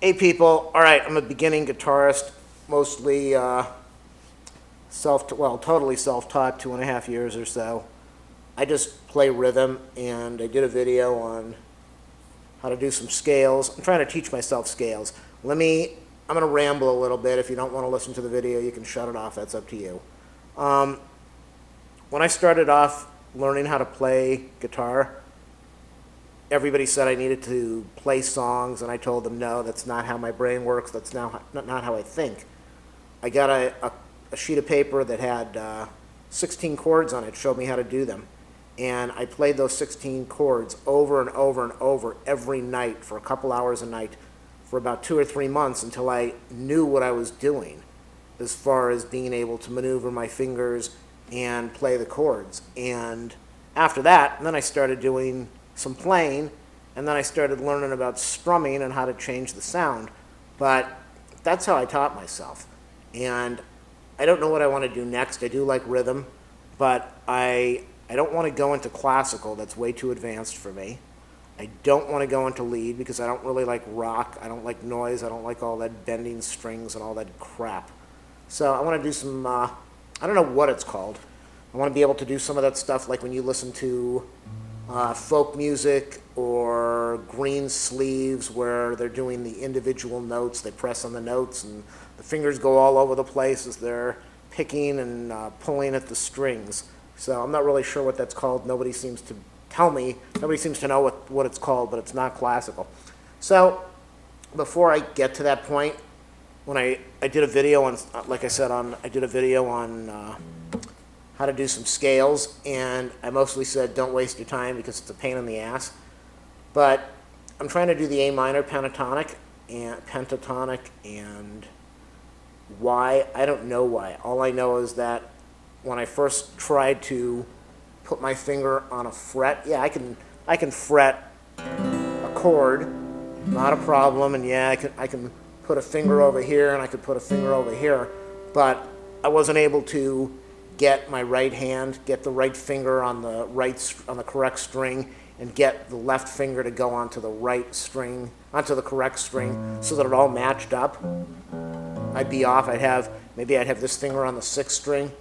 Hey people, all right, I'm a beginning guitarist, mostly totally self-taught, 2.5 years or so. I just play rhythm, and I did a video on how to do some scales. I'm trying to teach myself scales. I'm going to ramble a little bit. If you don't want to listen to the video, you can shut it off. That's up to you. When I started off learning how to play guitar, everybody said I needed to play songs, and I told them, no, that's not how my brain works. That's not how I think. I got a sheet of paper that had 16 chords on it, showed me how to do them. And I played those 16 chords over and over and over every night for a couple hours a night for about 2 or 3 months until I knew what I was doing as far as being able to maneuver my fingers and play the chords. And after that, then I started doing some playing, and then I started learning about strumming and how to change the sound. But that's how I taught myself. And I don't know what I want to do next. I do like rhythm, but I don't want to go into classical. That's way too advanced for me. I don't want to go into lead because I don't really like rock. I don't like noise. I don't like all that bending strings and all that crap. So I want to do some, I don't know what it's called. I want to be able to do some of that stuff like when you listen to folk music or green sleeves where they're doing the individual notes. They press on the notes and the fingers go all over the place as they're picking and pulling at the strings. So I'm not really sure what that's called. Nobody seems to tell me. Nobody seems to know what it's called, but it's not classical. So before I get to that point, when I did a video on, like I said, I did a video on how to do some scales, and I mostly said don't waste your time because it's a pain in the ass. But I'm trying to do the A minor pentatonic, and why, I don't know why. All I know is that when I first tried to put my finger on a fret, yeah, I can fret a chord, not a problem, and yeah, I can put a finger over here and I could put a finger over here, but I wasn't able to get my right hand, get the right finger on the correct string, and get the left finger to go onto the right string, onto the correct string, so that it all matched up. I'd be off. Maybe I'd have this finger on the 6th string,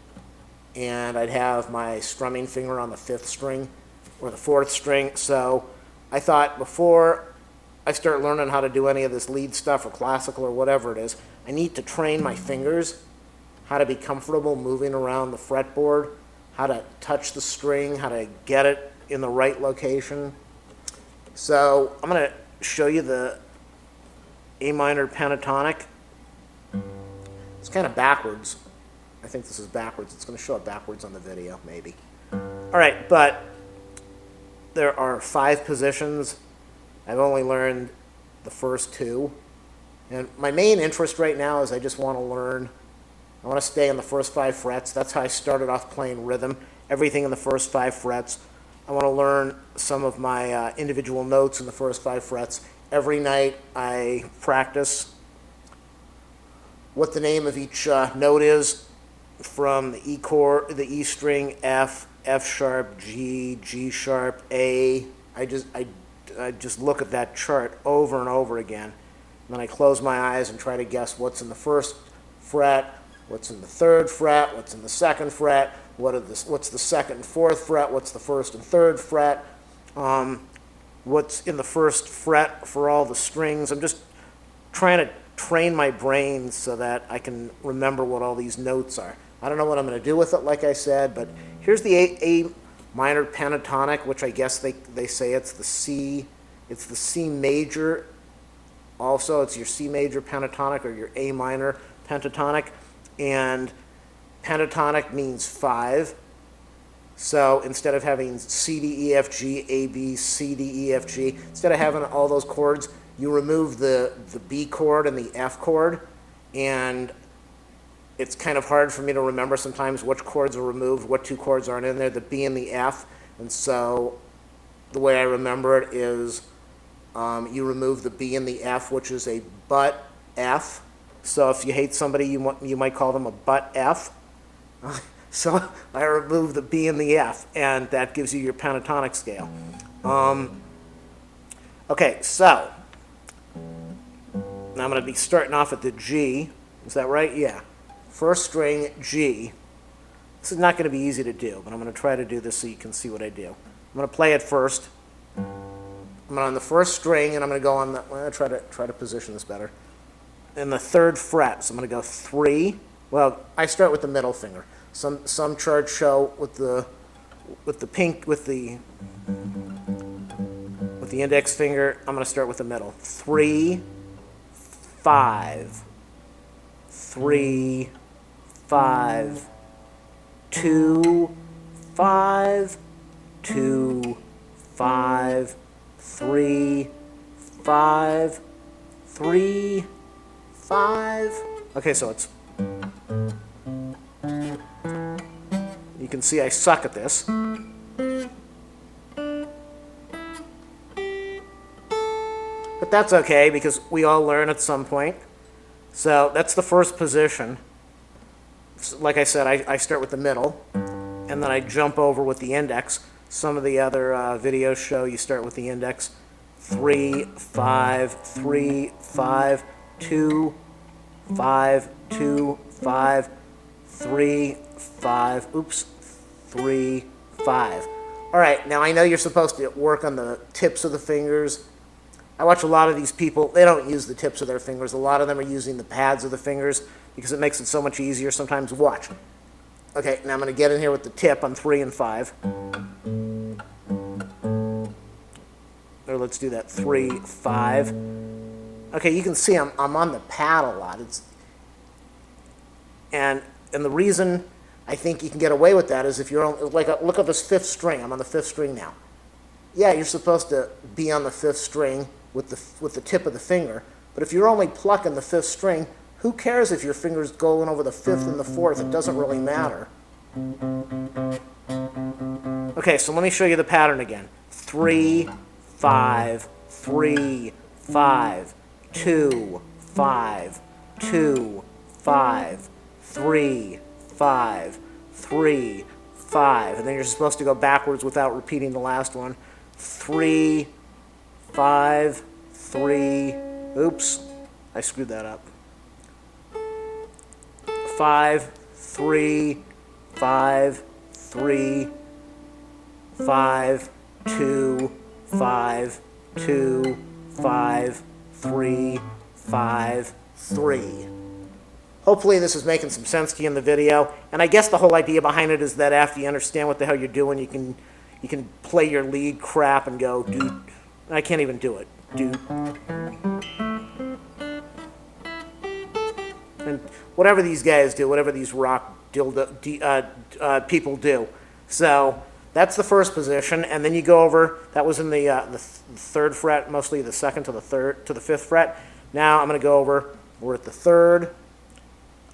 and I'd have my strumming finger on the 5th string or the 4th string. So I thought before I start learning how to do any of this lead stuff or classical or whatever it is, I need to train my fingers how to be comfortable moving around the fretboard, how to touch the string, how to get it in the right location. So I'm going to show you the A minor pentatonic. It's kind of backwards. I think this is backwards. It's going to show it backwards on the video, maybe. All right, but there are 5 positions. I've only learned the first 2. And my main interest right now is I just want to learn. I want to stay in the first 5 frets. That's how I started off playing rhythm. Everything in the first 5 frets. I want to learn some of my individual notes in the first 5 frets. Every night I practice what the name of each note is, from the E chord, the E string, F, F sharp, G, G sharp, A. I just look at that chart over and over again. And then I close my eyes and try to guess what's in the first fret, what's in the 3rd fret, what's in the 2nd fret, what's the 2nd and 4th fret, what's the 1st and 3rd fret, what's in the 1st fret for all the strings. I'm just trying to train my brain so that I can remember what all these notes are. I don't know what I'm going to do with it, like I said, but here's the A minor pentatonic, which I guess they say it's the C major. Also, it's your C major pentatonic or your A minor pentatonic. And pentatonic means 5. So instead of having C, D, E, F, G, A, B, C, D, E, F, G, instead of having all those chords, you remove the B chord and the F chord. And it's kind of hard for me to remember sometimes which chords are removed, what 2 chords aren't in there, the B and the F. And so the way I remember it is you remove the B and the F, which is a butt F. So if you hate somebody, you might call them a butt F. So I remove the B and the F, and that gives you your pentatonic scale. Okay, so Now I'm going to be starting off at the G. Is that right? Yeah. First string, G. This is not going to be easy to do, but I'm going to try to do this so you can see what I do. I'm going to play it first. I'm on the first string, and I'm going to go on the, well, try to position this better. In the 3rd fret, so I'm going to go 3. Well, I start with the middle finger. Some charts show with the index finger. I'm going to start with the middle. 3, 5, 3, 5, 2, 5, 2, 5, 3, 5, 3, 5. Okay, so it's, you can see I suck at this. But that's okay because we all learn at some point. So that's the first position. Like I said, I start with the middle, and then I jump over with the index. Some of the other videos show you start with the index. 3, 5, 3, 5, 2, 5, 2, 5, 3, 5, oops, 3, 5. All right, now I know you're supposed to work on the tips of the fingers. I watch a lot of these people, they don't use the tips of their fingers. A lot of them are using the pads of the fingers because it makes it so much easier sometimes. Watch. Okay, now I'm going to get in here with the tip on 3 and 5. Or let's do that, 3, 5. Okay, you can see I'm on the pad a lot. And the reason I think you can get away with that is if you're on, like, look at this 5th string. I'm on the 5th string now. Yeah, you're supposed to be on the 5th string with the tip of the finger. But if you're only plucking the 5th string, who cares if your finger's going over the 5th and the 4th? It doesn't really matter. Okay, so let me show you the pattern again. 3, 5, 3, 5, 2, 5, 2, 5, 3, 5, 3, 5. And then you're supposed to go backwards without repeating the last one. 3, 5, 3, oops, I screwed that up. 5, 3, 5, 3, 5, 2, 5, 2, 5, 3, 5, 3. Hopefully this is making some sense to you in the video. And I guess the whole idea behind it is that after you understand what the hell you're doing, you can play your lead crap and go, dude, I can't even do it, dude. And whatever these guys do, whatever these rock people do. So that's the first position, and then you go over. That was in the 3rd fret, mostly the 2nd to the 5th fret. Now I'm going to go over. We're at the 3rd.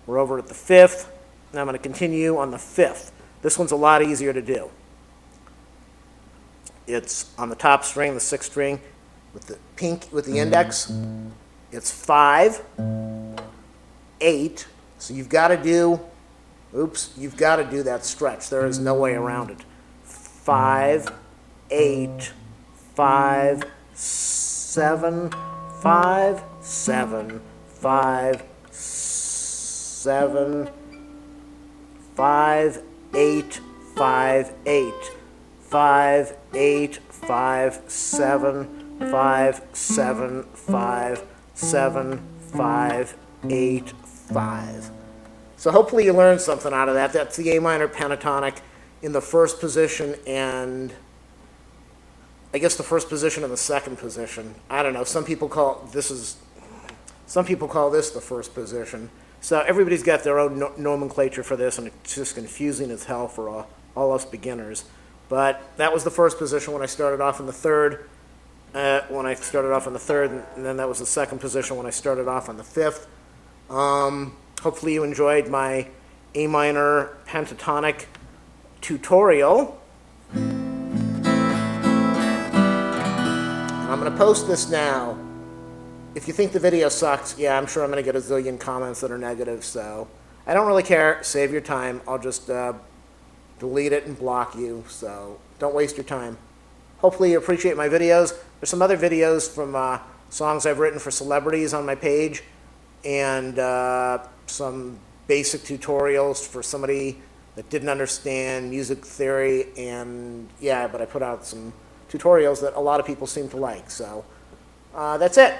We're over at the 5th. Now I'm going to continue on the 5th. This one's a lot easier to do. It's on the top string, the 6th string, with the index. It's 5, 8. So you've got to do, you've got to do that stretch. There is no way around it. 5, 8, 5, 7, 5, 7, 5, 7, 5, 8, 5, 8, 5, 8, 5, 7, 5, 7, 5, 7, 5, 8, 5. So hopefully you learned something out of that. That's the A minor pentatonic in the 1st position, and I guess the 1st position and the 2nd position. I don't know. Some people call this the 1st position. So everybody's got their own nomenclature for this, and it's just confusing as hell for all us beginners. But that was the 1st position when I started off in the 3rd. And then that was the 2nd position when I started off on the 5th. Hopefully you enjoyed my A minor pentatonic tutorial. And I'm going to post this now. If you think the video sucks, yeah, I'm sure I'm going to get a zillion comments that are negative, so I don't really care. Save your time. I'll just delete it and block you, so don't waste your time. Hopefully you appreciate my videos. There's some other videos from songs I've written for celebrities on my page, and some basic tutorials for somebody that didn't understand music theory. And yeah, but I put out some tutorials that a lot of people seem to like. So that's it.